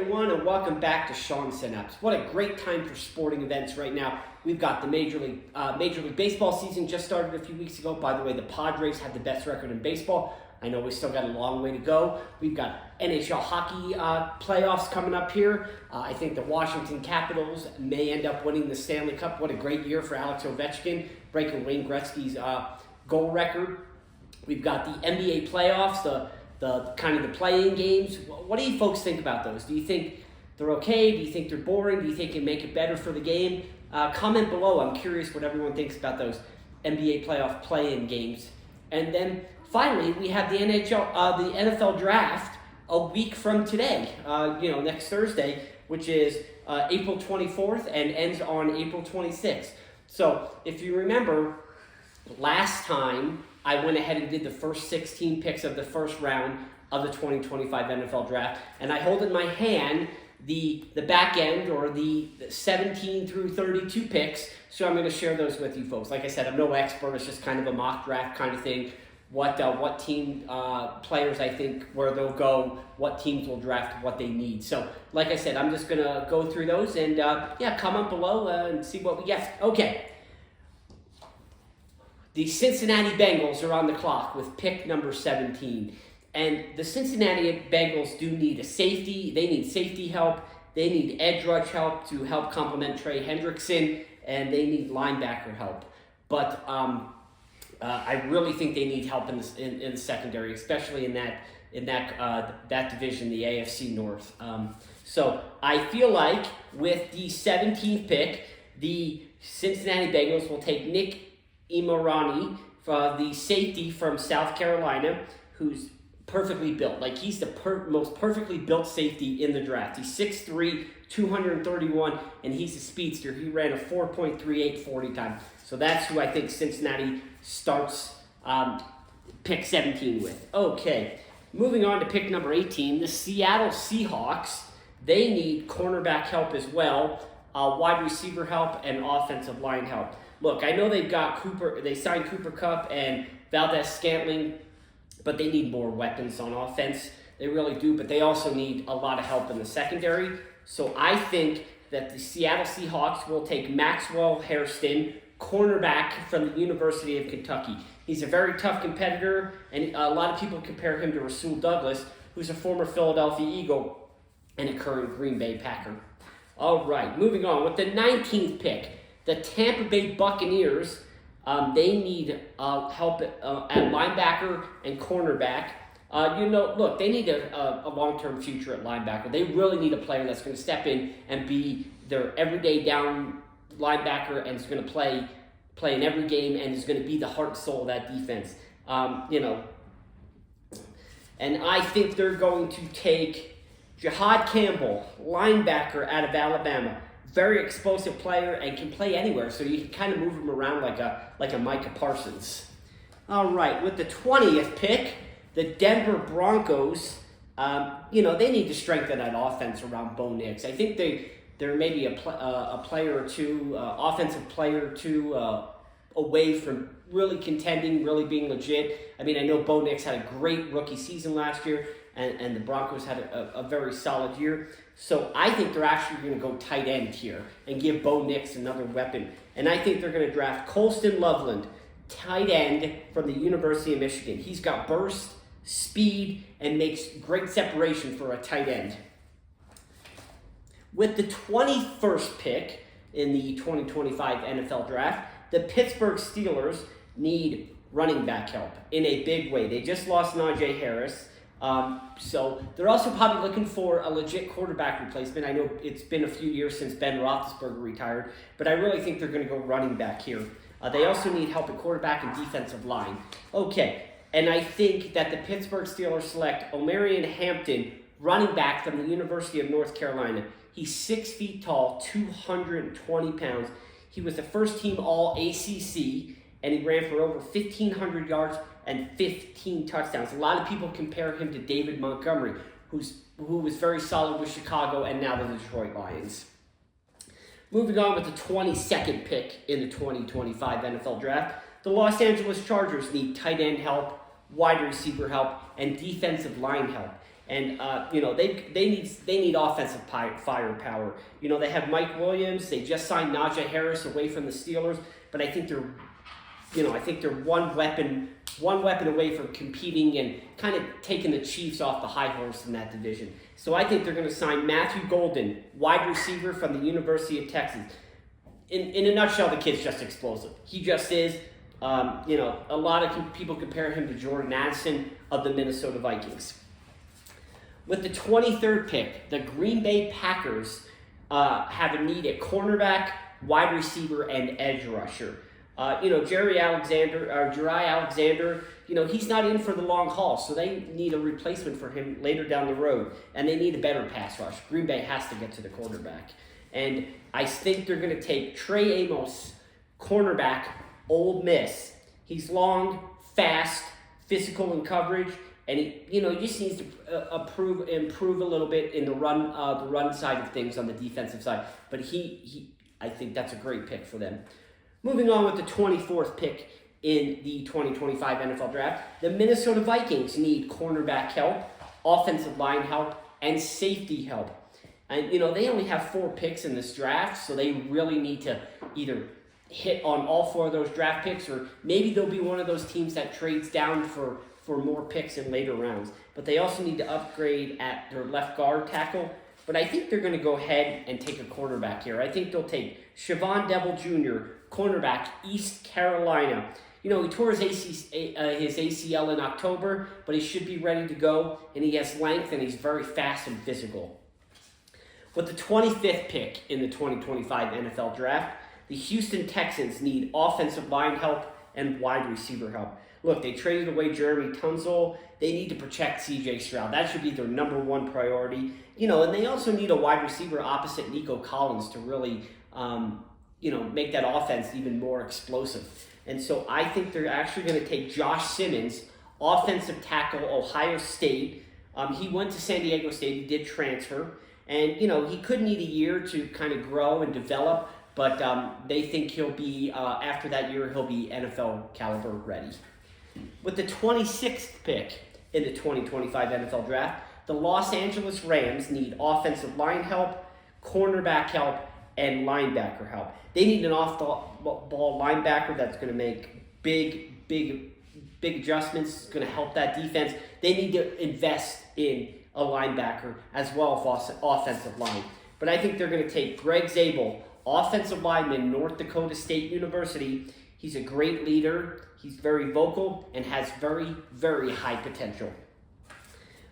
everyone, and welcome back to Sean Synapse. What a great time for sporting events right now. We've got the Major League Baseball season just started a few weeks ago. By the way, the Padres have the best record in baseball. I know we still got a long way to go. We've got NHL hockey playoffs coming up here. I think the Washington Capitals may end up winning the Stanley Cup. What a great year for Alex Ovechkin, breaking Wayne Gretzky's goal record. We've got the NBA playoffs, the kind of the play-in games. What do you folks think about those? Do you think they're okay? Do you think they're boring? Do you think it make it better for the game? Comment below. I'm curious what everyone thinks about those NBA playoff play-in games. And then finally, we have the NFL draft a week from today. Next Thursday, which is April 24th and ends on April 26th. So if you remember, last time I went ahead and did the first 16 picks of the first round of the 2025 NFL draft, and I hold in my hand the back end, or the 17 through 32 picks, so I'm going to share those with you folks. Like I said, I'm no expert. It's just kind of a mock draft kind of thing. What team players I think where they'll go, what teams will draft, what they need. So, like I said, I'm just going to go through those and, comment below and see what we get. Okay. The Cincinnati Bengals are on the clock with pick number 17. And the Cincinnati Bengals do need a safety. They need safety help. They need edge rush help to help complement Trey Hendrickson. And they need linebacker help. But I really think they need help in the secondary, especially in that division, the AFC North. So I feel like with the 17th pick, the Cincinnati Bengals will take Nick Imorani, the safety from South Carolina, who's perfectly built. Like, he's the most perfectly built safety in the draft. He's 6'3", 231, and he's a speedster. He ran a 4.38 40 time. So that's who I think Cincinnati starts pick 17 with. Okay, moving on to pick number 18, the Seattle Seahawks. They need cornerback help as well, wide receiver help, and offensive line help. Look, I know they signed Cooper Kupp and Valdez-Scantling, but they need more weapons on offense. They really do, but they also need a lot of help in the secondary. So I think that the Seattle Seahawks will take Maxwell Hairston, cornerback from the University of Kentucky. He's a very tough competitor, and a lot of people compare him to Rasul Douglas, who's a former Philadelphia Eagle and a current Green Bay Packer. All right, moving on with the 19th pick. The Tampa Bay Buccaneers, they need help at linebacker and cornerback. Look, they need a long-term future at linebacker. They really need a player that's going to step in and be their everyday down linebacker and is going to play in every game and is going to be the heart and soul of that defense. And I think they're going to take Jahad Campbell, linebacker out of Alabama. Very explosive player and can play anywhere, so you can kind of move him around like a Micah Parsons. All right, with the 20th pick, the Denver Broncos, they need to strengthen that offense around Bo Nix. I think they're maybe a player or two, offensive player or two away from really contending, really being legit. I mean, I know Bo Nix had a great rookie season last year, and the Broncos had a very solid year. So I think they're actually going to go tight end here and give Bo Nix another weapon. And I think they're going to draft Colston Loveland, tight end from the University of Michigan. He's got burst, speed, and makes great separation for a tight end. With the 21st pick in the 2025 NFL Draft, the Pittsburgh Steelers need running back help in a big way. They just lost Najee Harris. So they're also probably looking for a legit quarterback replacement. I know it's been a few years since Ben Roethlisberger retired, but I really think they're going to go running back here. They also need help at quarterback and defensive line. Okay, and I think that the Pittsburgh Steelers select Omarion Hampton, running back from the University of North Carolina. He's 6 feet tall, 220 pounds. He was the first team All-ACC, and he ran for over 1,500 yards and 15 touchdowns. A lot of people compare him to David Montgomery, who was very solid with Chicago and now the Detroit Lions. Moving on with the 22nd pick in the 2025 NFL Draft, the Los Angeles Chargers need tight end help, wide receiver help, and defensive line help. And they need offensive firepower. They have Mike Williams. They just signed Najee Harris away from the Steelers, but I think they're one weapon away from competing and kind of taking the Chiefs off the high horse in that division. So I think they're going to sign Matthew Golden, wide receiver from the University of Texas. In a nutshell, the kid's just explosive. He just is. A lot of people compare him to Jordan Addison of the Minnesota Vikings. With the 23rd pick, the Green Bay Packers have a need at cornerback, wide receiver, and edge rusher. Jari Alexander, he's not in for the long haul, so they need a replacement for him later down the road, and they need a better pass rush. Green Bay has to get to the quarterback. And I think they're going to take Trey Amos, cornerback, Ole Miss. He's long, fast, physical in coverage, and he just needs to improve a little bit in the run side of things on the defensive side. But I think that's a great pick for them. Moving on with the 24th pick in the 2025 NFL Draft, the Minnesota Vikings need cornerback help, offensive line help, and safety help. And, they only have 4 picks in this draft, so they really need to either hit on all 4 of those draft picks, or maybe they'll be one of those teams that trades down for more picks in later rounds. But they also need to upgrade at their left guard tackle. But I think they're going to go ahead and take a cornerback here. I think they'll take Shavon Devil Jr., cornerback, East Carolina. He tore his ACL in October, but he should be ready to go, and he has length, and he's very fast and physical. With the 25th pick in the 2025 NFL Draft, the Houston Texans need offensive line help and wide receiver help. Look, they traded away Jeremy Tunzel. They need to protect C.J. Stroud. That should be their number one priority. And they also need a wide receiver opposite Nico Collins to really, make that offense even more explosive. And so I think they're actually going to take Josh Simmons, offensive tackle, Ohio State. He went to San Diego State. He did transfer. And, he could need a year to kind of grow and develop. But they think he'll be, after that year, he'll be NFL caliber ready. With the 26th pick in the 2025 NFL Draft, the Los Angeles Rams need offensive line help, cornerback help, and linebacker help. They need an off-ball linebacker that's going to make big adjustments, going to help that defense. They need to invest in a linebacker as well as offensive line. But I think they're going to take Greg Zabel, offensive lineman, North Dakota State University. He's a great leader. He's very vocal and has very, very high potential.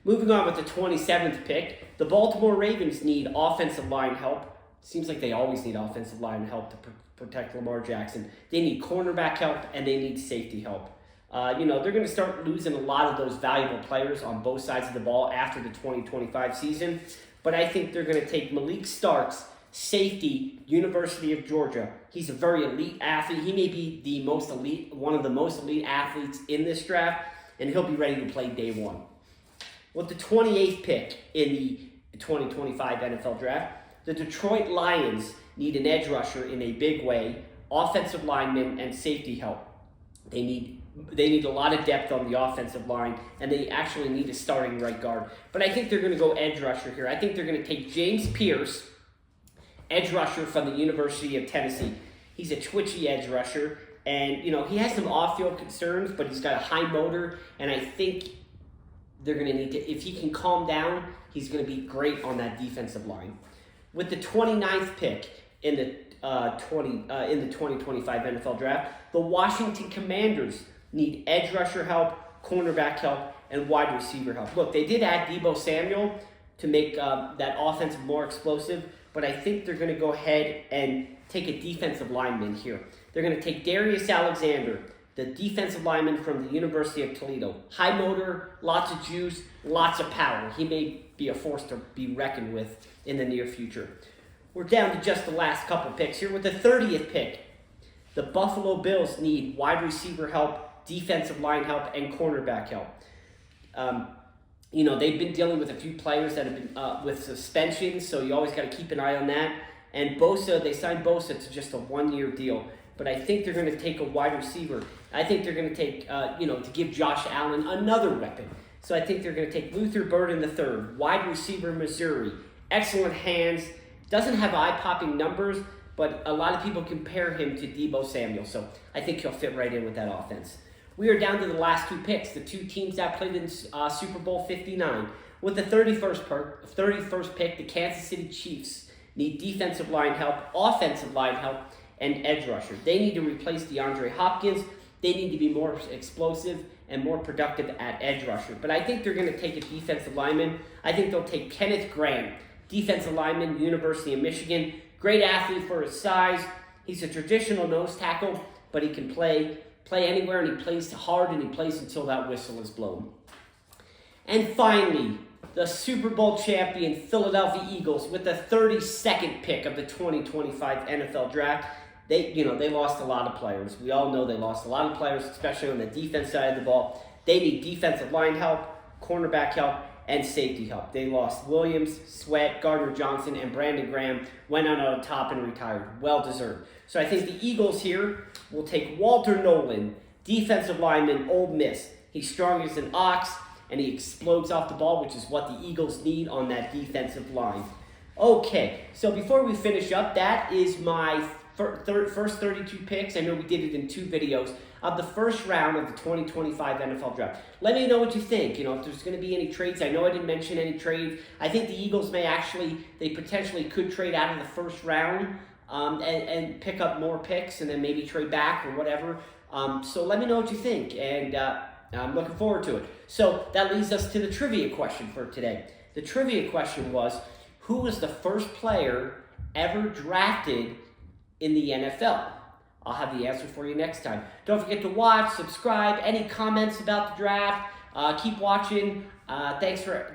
Moving on with the 27th pick, the Baltimore Ravens need offensive line help. Seems like they always need offensive line help to protect Lamar Jackson. They need cornerback help and they need safety help. They're going to start losing a lot of those valuable players on both sides of the ball after the 2025 season. But I think they're going to take Malik Starks, safety, University of Georgia. He's a very elite athlete. He may be one of the most elite athletes in this draft, and he'll be ready to play day one. With the 28th pick in the 2025 NFL Draft, the Detroit Lions need an edge rusher in a big way, offensive lineman, and safety help. They need a lot of depth on the offensive line, and they actually need a starting right guard. But I think they're going to go edge rusher here. I think they're going to take James Pierce, edge rusher from the University of Tennessee. He's a twitchy edge rusher, and he has some off-field concerns, but he's got a high motor, and I think they're going to need to, if he can calm down, he's going to be great on that defensive line. With the 29th pick in the 2025 NFL Draft, the Washington Commanders need edge rusher help, cornerback help, and wide receiver help. Look, they did add Deebo Samuel to make that offense more explosive, but I think they're going to go ahead and take a defensive lineman here. They're going to take Darius Alexander, the defensive lineman from the University of Toledo. High motor, lots of juice, lots of power. He may be a force to be reckoned with in the near future. We're down to just the last couple picks here. With the 30th pick, the Buffalo Bills need wide receiver help, defensive line help, and cornerback help. They've been dealing with a few players that have been with suspensions, so you always got to keep an eye on that. And Bosa, they signed Bosa to just a one-year deal. But I think they're going to take a wide receiver. I think they're going to take, to give Josh Allen another weapon. So I think they're going to take Luther Burden III, wide receiver, Missouri. Excellent hands. Doesn't have eye-popping numbers, but a lot of people compare him to Deebo Samuel. So I think he'll fit right in with that offense. We are down to the last two picks, the two teams that played in Super Bowl 59. With the 31st pick, the Kansas City Chiefs need defensive line help, offensive line help, and edge rusher. They need to replace DeAndre Hopkins. They need to be more explosive and more productive at edge rusher. But I think they're going to take a defensive lineman. I think they'll take Kenneth Graham, defensive lineman, University of Michigan. Great athlete for his size. He's a traditional nose tackle, but he can play anywhere, and he plays hard, and he plays until that whistle is blown. And finally, the Super Bowl champion Philadelphia Eagles with the 32nd pick of the 2025 NFL Draft. They lost a lot of players. We all know they lost a lot of players, especially on the defense side of the ball. They need defensive line help, cornerback help, and safety help. They lost Williams, Sweat, Gardner Johnson, and Brandon Graham went out on top and retired. Well deserved. So I think the Eagles here will take Walter Nolan, defensive lineman, Ole Miss. He's strong as an ox, and he explodes off the ball, which is what the Eagles need on that defensive line. Okay, so before we finish up, that is my first 32 picks. I know we did it in 2 videos of the first round of the 2025 NFL Draft. Let me know what you think. If there's going to be any trades. I know I didn't mention any trades. I think the Eagles they potentially could trade out of the first round and pick up more picks and then maybe trade back or whatever. So let me know what you think, and I'm looking forward to it. So that leads us to the trivia question for today. The trivia question was, who was the first player ever drafted in the NFL? I'll have the answer for you next time. Don't forget to watch, subscribe. Any comments about the draft? Keep watching. Thanks for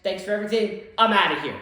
everything. I'm out of here.